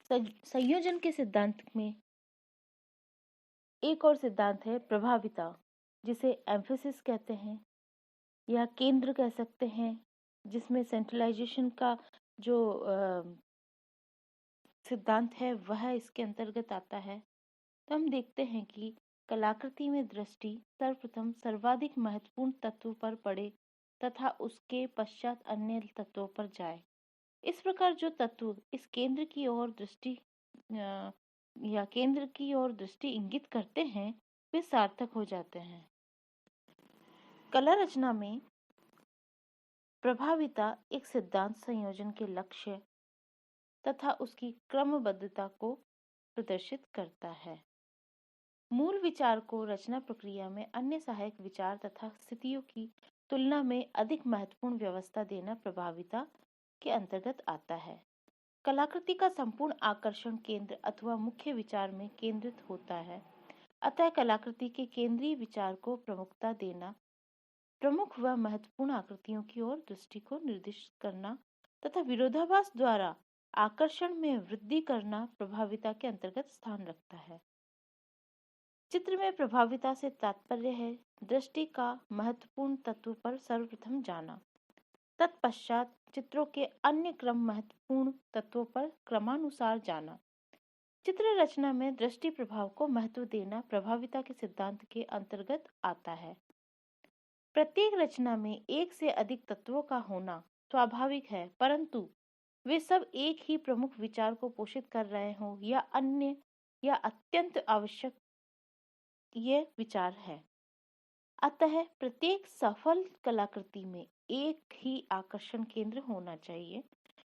संयोजन के सिद्धांत में एक और सिद्धांत है प्रभाविता, जिसे एम्फेसिस कहते हैं या केंद्र कह सकते हैं, जिसमें सेंट्रलाइजेशन का जो सिद्धांत है वह इसके अंतर्गत आता है। तो हम देखते हैं कि कलाकृति में दृष्टि सर्वप्रथम सर्वाधिक महत्वपूर्ण तत्व पर पड़े तथा उसके पश्चात अन्य तत्वों पर जाए। इस प्रकार जो तत्व इस केंद्र की ओर दृष्टि या केंद्र की ओर दृष्टि इंगित करते हैं वे सार्थक हो जाते हैं। कला रचना में प्रभाविता एक सिद्धांत संयोजन के लक्ष्य तथा उसकी क्रमबद्धता को प्रदर्शित करता है। मूल विचार को रचना प्रक्रिया में अन्य सहायक विचार तथा स्थितियों की तुलना में अधिक महत्वपूर्ण व्यवस्था देना प्रभाविता के अंतर्गत आता है। कलाकृति का संपूर्ण आकर्षण केंद्र अथवा मुख्य विचार में केंद्रित होता है, अतः कलाकृति के केंद्रीय विचार को प्रमुखता देना, प्रमुख व महत्वपूर्ण आकृतियों की ओर दृष्टि को निर्दिष्ट करना तथा विरोधाभास द्वारा आकर्षण में वृद्धि करना प्रभाविता के अंतर्गत स्थान रखता है। चित्र में प्रभाविता से तात्पर्य है दृष्टि का महत्वपूर्ण तत्व पर सर्वप्रथम जाना, तत्पश्चात चित्रों के अन्य क्रम महत्वपूर्ण तत्वों पर क्रमानुसार जाना। चित्र रचना में दृष्टि प्रभाव को महत्व देना प्रभाविता के सिद्धांत के अंतर्गत आता है। प्रत्येक रचना में एक से अधिक तत्वों का होना स्वाभाविक है, परंतु वे सब एक ही प्रमुख विचार को पोषित कर रहे हों या अन्य या अत्यंत आवश्यक ये विचार है। अतः प्रत्येक सफल कलाकृति में एक ही आकर्षण केंद्र होना चाहिए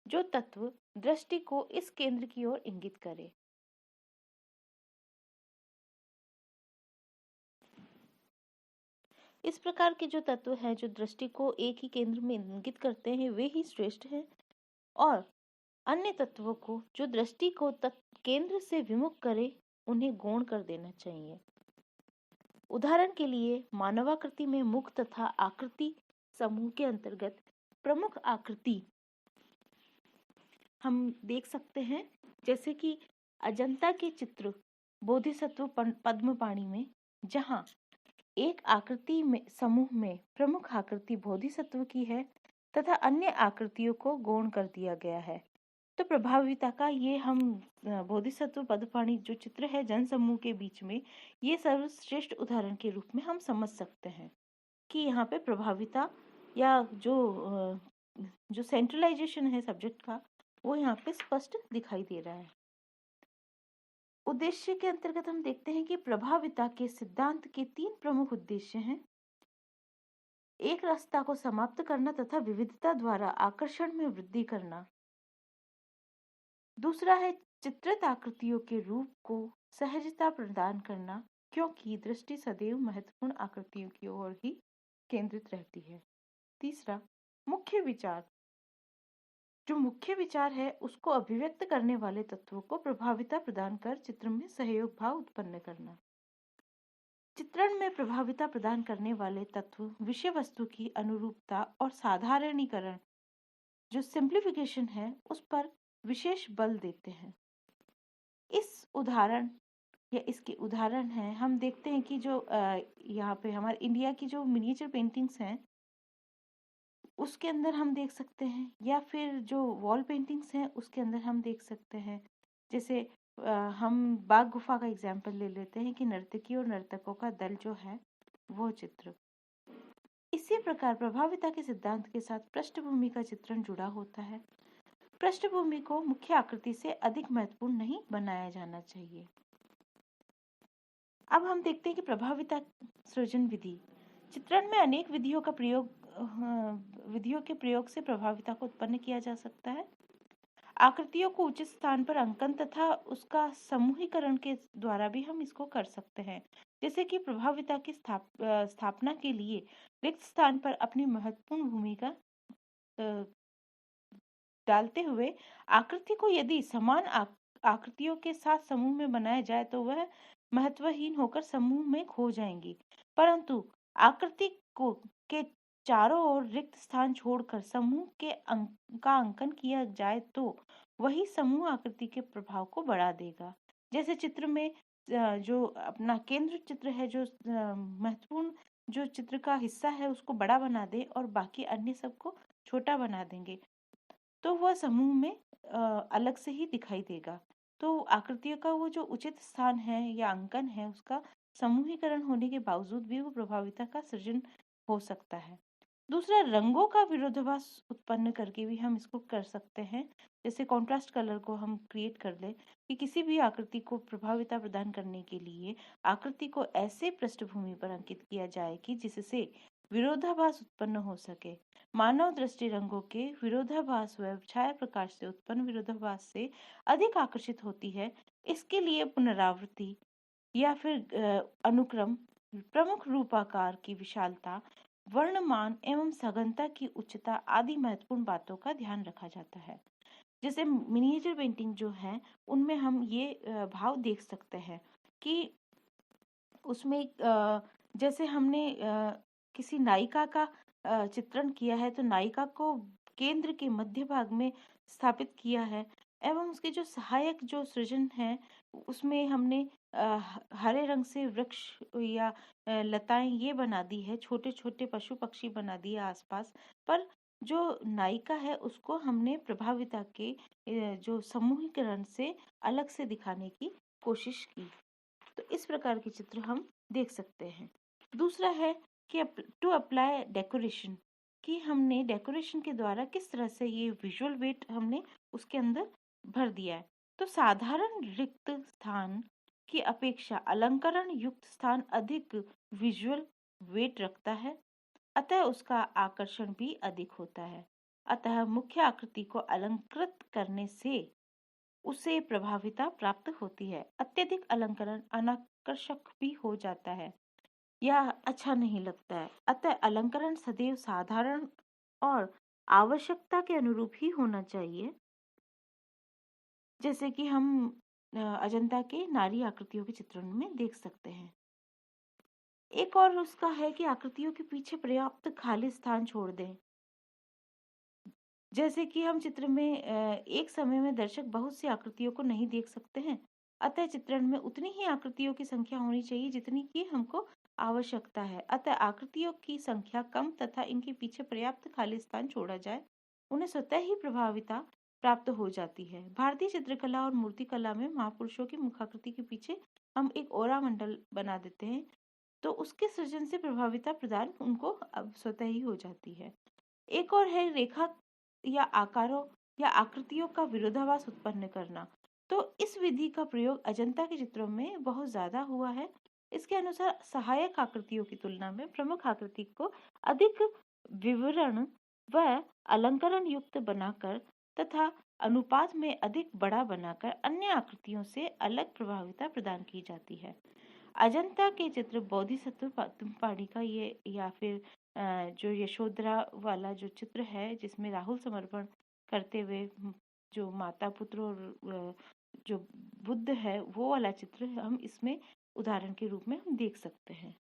जो तत्व दृष्टि को इस केंद्र की ओर इंगित करे। इस प्रकार के जो तत्व हैं जो दृष्टि को एक ही केंद्र में इंगित करते हैं वे ही श्रेष्ठ हैं, और अन्य तत्वों को जो दृष्टि को केंद्र से विमुख करे उन्हें गौण कर देना चाहिए। उदाहरण के लिए मानवाकृति में मुख तथा आकृति समूह के अंतर्गत प्रमुख आकृति हम देख सकते हैं, जैसे कि अजंता के चित्र बोधिसत्व पद्मपाणि में, जहां एक आकृति में समूह में प्रमुख आकृति बोधिसत्व की है तथा अन्य आकृतियों को गौण कर दिया गया है। तो प्रभाविता का ये हम बोधिसत्व पद्मपाणि जो चित्र है जन समूह के बीच में, ये सर्वश्रेष्ठ उदाहरण के रूप में हम समझ सकते हैं कि यहाँ पे प्रभाविता या जो सेंट्रलाइजेशन है सब्जेक्ट का वो यहाँ पे स्पष्ट दिखाई दे रहा है। उद्देश्य के अंतर्गत हम देखते हैं कि प्रभाविता के सिद्धांत के 3 प्रमुख उद्देश्य हैं। एक, रसता को समाप्त करना तथा विविधता द्वारा आकर्षण में वृद्धि करना। दूसरा है चित्रित आकृतियों के रूप को सहजता प्रदान करना, क्योंकि दृष्टि सदैव महत्वपूर्ण आकृतियों की ओर ही केंद्रित रहती है। तीसरा, मुख्य विचार, जो मुख्य विचार है उसको अभिव्यक्त करने वाले तत्वों को प्रभाविता प्रदान कर चित्र में सहयोग भाव उत्पन्न करना। चित्रण में प्रभाविता प्रदान करने वाले तत्व विषय वस्तु की अनुरूपता और साधारणीकरण, जो सिंप्लीफिकेशन है, उस पर विशेष बल देते हैं। इस उदाहरण या इसके उदाहरण हैं, हम देखते हैं कि जो यहाँ पे हमारे इंडिया की जो मिनिएचर पेंटिंग्स हैं उसके अंदर हम देख सकते हैं, या फिर जो वॉल पेंटिंग्स हैं उसके अंदर हम देख सकते हैं। जैसे हम बाग गुफा का एग्जाम्पल ले लेते हैं कि नर्तकी और नर्तकों का दल जो है वो चित्र। इसी प्रकार प्रभाविता के सिद्धांत के साथ पृष्ठभूमि का चित्रण जुड़ा होता है। पृष्ठभूमि को मुख्य आकृति से अधिक महत्वपूर्ण नहीं बनाया जाना चाहिए। अब हम देखते हैं कि प्रभाविता सृजन विधि। चित्रण में अनेक विधियों के प्रयोग से प्रभाविता को उत्पन्न किया जा सकता है। आकृतियों को उचित स्थान पर अंकन तथा उसका समूहीकरण के द्वारा भी हम इसको कर सकते हैं। जैसे कि प्रभाविता की स्थापना के लिए रिक्त स्थान पर अपनी महत्वपूर्ण भूमिका डालते हुए आकृति को यदि समान आकृतियों के साथ समूह में बनाया जाए तो वह महत्वहीन होकर समूह में खो जाएंगी, परंतु आकृति को के चारों ओर रिक्त स्थान छोड़कर समूह के का अंकन किया जाए तो वही समूह आकृति के प्रभाव को बढ़ा देगा। जैसे चित्र में जो अपना केंद्र चित्र है, जो महत्वपूर्ण जो चित्र का हिस्सा है उसको बड़ा बना दे और बाकी अन्य सबको छोटा बना देंगे तो वह समूह में अलग से ही दिखाई देगा। तो आकृतियों का वो जो उचित स्थान है या अंकन है उसका समूहीकरण होने के बावजूद भी वो प्रभाविता का सृजन हो सकता है। दूसरा, रंगों का विरोधाभास उत्पन्न करके भी हम इसको कर सकते हैं। जैसे कॉन्ट्रास्ट कलर को हम क्रिएट कर ले कि किसी भी आकृति को प्रभाविता प्रदान करने के लिए आकृति को ऐसे पृष्ठभूमि पर अंकित किया जाए कि जिससे विरोधाभास उत्पन्न हो सके। मानव दृष्टि रंगों के विरोधाभास व छाया प्रकाश से उत्पन्न विरोधाभास से अधिक आकर्षित होती है। इसके लिए पुनरावृत्ति या फिर अनुक्रम, प्रमुख रूपाकार की विशालता, वर्णमान एवं सघनता की उच्चता आदि महत्वपूर्ण बातों का ध्यान रखा जाता है। जैसे मिनिएचर पेंटिंग जो है उनमें हम ये भाव देख सकते हैं कि उसमें जैसे हमने किसी नायिका का चित्रण किया है तो नायिका को केंद्र के मध्य भाग में स्थापित किया है एवं उसके जो सहायक जो सृजन है उसमें हमने हरे रंग से वृक्ष या लताएं ये बना दी है, छोटे छोटे पशु पक्षी बना दिए आसपास। पर जो नायिका है उसको हमने प्रभाविता के जो समूहीकरण से अलग से दिखाने की कोशिश की। तो इस प्रकार के चित्र हम देख सकते हैं। दूसरा है कि टू अप्लाई डेकोरेशन, कि हमने डेकोरेशन के द्वारा किस तरह से ये विजुअल वेट हमने उसके अंदर भर दिया है। तो साधारण रिक्त स्थान की अपेक्षा अलंकरण युक्त स्थान अधिक विजुअल वेट रखता है, अतः उसका आकर्षण भी अधिक होता है। अतः मुख्य आकृति को अलंकृत करने से उसे प्रभाविता प्राप्त होती है। अत्यधिक अलंकरण अनाकर्षक भी हो जाता है या अच्छा नहीं लगता है। अतः अलंकरण सदैव साधारण और आवश्यकता के अनुरूप ही होना चाहिए। जैसे कि हम अजंता के नारी आकृतियों के चित्रण में देख सकते हैं। एक और उसका है कि आकृतियों के पीछे पर्याप्त खाली स्थान छोड़ दें। जैसे कि हम चित्र में एक समय में दर्शक बहुत सी आकृतियों को नहीं देख सकते हैं, अतः चित्रण में उतनी ही आकृतियों की संख्या होनी चाहिए जितनी की हमको आवश्यकता है। अतः आकृतियों की संख्या कम तथा इनके पीछे पर्याप्त खाली स्थान छोड़ा जाए, उन्हें स्वतः ही प्रभाविता प्राप्त हो जाती है। भारतीय चित्रकला और मूर्तिकला में महापुरुषों की मुखाकृति के पीछे हम एक ओरा मंडल बना देते हैं तो उसके सृजन से प्रभाविता प्रदान उनको अब स्वतः ही हो जाती है। एक और है रेखा या आकारों या आकृतियों का विरोधाभास उत्पन्न करना। तो इस विधि का प्रयोग अजंता के चित्रों में बहुत ज्यादा हुआ है। इसके अनुसार सहायक आकृतियों की तुलना में प्रमुख आकृति को अधिक विवरण व अलंकरण युक्त बनाकर तथा अनुपात में अधिक बड़ा बनाकर अन्य आकृतियों से अलग प्रभाविता प्रदान की जाती है। अजंता के चित्र बोधिसत्व पाणी का ये या फिर जो यशोधरा वाला जो चित्र है जिसमें राहुल समर्पण करते हुए जो माता पुत्र और जो बुद्ध है वो वाला चित्र हम इसमें उदाहरण के रूप में हम देख सकते हैं।